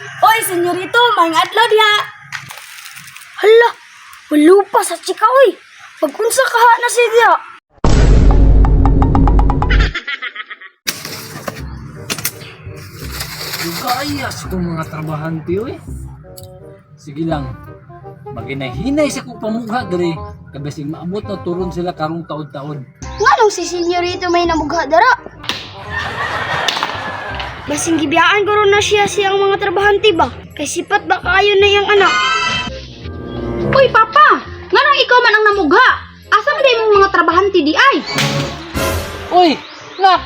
Oy, senyorito, maing adlaw diha. Hala, malupa sa chika oy. Pagkunsa kaha na si dia. Gayas kong mga trabahante eh. Sige lang. Maginahinay sa kong pamugha diri. Kabasing maabot na turon sila karong taon-taon. Nganong si senyorito may namugha dara? Basing gibiyaan ko ron na siya siyang mga trabahante ba? Kay sipat ba kaayo na yung anak? Uy, Papa! Nganong ikaw man ang namugha? Asa man day mong mga trabahante di ay? Uy! Nak!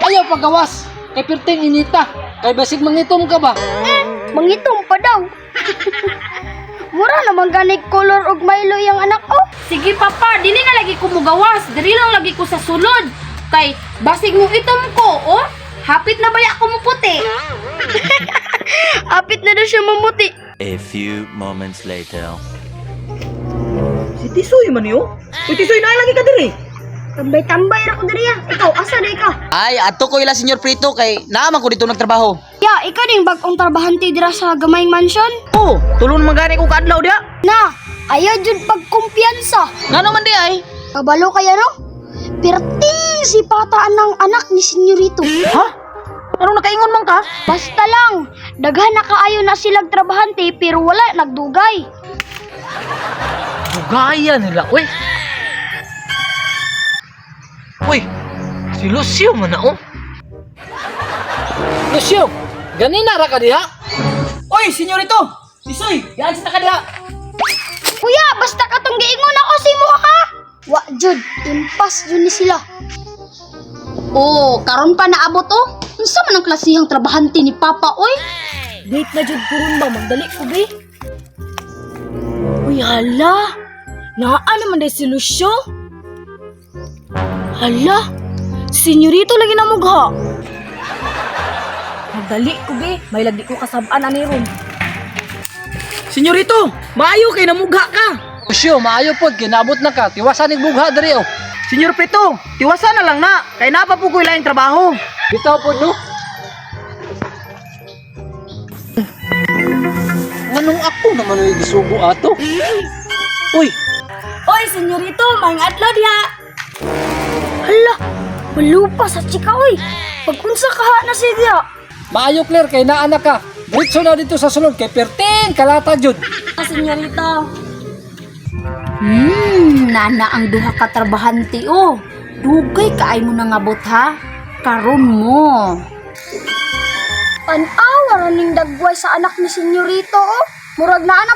Ayaw paggawas! Kay perting inita! Kay basig mangitom ka ba? Mangitom pa daw. Mura naman ganig color og Milo yung anak ko. Sige, Papa, dili na lagi ko mugawas. Diri lang lagi ko sa sulod. Kay basig mo itom ko, oh? Hapit na baya ko mo puti. Apit na daw siya mamuti. A few moments later. Si Tisoy man yo? Uy, Tisoy, lagi ka diri. Tambay-tambay ra ko diri ya. Ikaw, asa na ka? Ay, ato ko ila Senyor Prito kay naaman ko dito nagtrabaho. Ya, ikaw ding bagong trabahante dira sa gamayng mansion? Oh, tulon magani ko kadlaw dia. Na, ayaw jud pagkumpiyansa. Ngano man di ay? Kabalo kaya no? Perting si pataan ng anak ni senyorito. Ha? Ano nakaingon man ka? Basta lang, daghan na kaayo na silang trabahante pero wala nagdugay. Bugaya nila, uy. Uy, si Lucio man na, oh. Lucio! Ganina ra ka diha? Uy, senyorito! Tisoy, yan sa nakadiha. Kuya, basta katong giingon ako si mo ka. Wa jud, impas jud ni sila. Oh, karon pa naabot oh. Unsa man ang klasihang trabahante ni Papa, oy? Date na jud kurun ba, magdali ko be. Uy, hala. Naa naman day si Lucio. Hala, senyorito lagi na mugha. Magdali ko be, may lagi ko kasabaan ani ron. Senyorito, maayo kay namugha ka. Lucio, maayo pod kay naabot na ka. Tiwasan ning bugha diri oh. Senyor Prito, tiwasa na lang na. Kay napa po ko ilaing trabaho. Bitaw pod no. Anong ako naman ay gisugo ato? Uy! Oy, senyorito, maing adlaw diha. Hala, malupa sa chika oy. Pagkunsa kaha na si dia. Maayo Claire kay naa na ka. Diretso na dito sa sulod kay perting kalata jud. Senyorito. Nana ang duha ka trabahante oh. Dugay kaay mo nangabot ha. Karon mo. Tanawa ra ning dagway sa anak ni senyorito oh. Murag naa na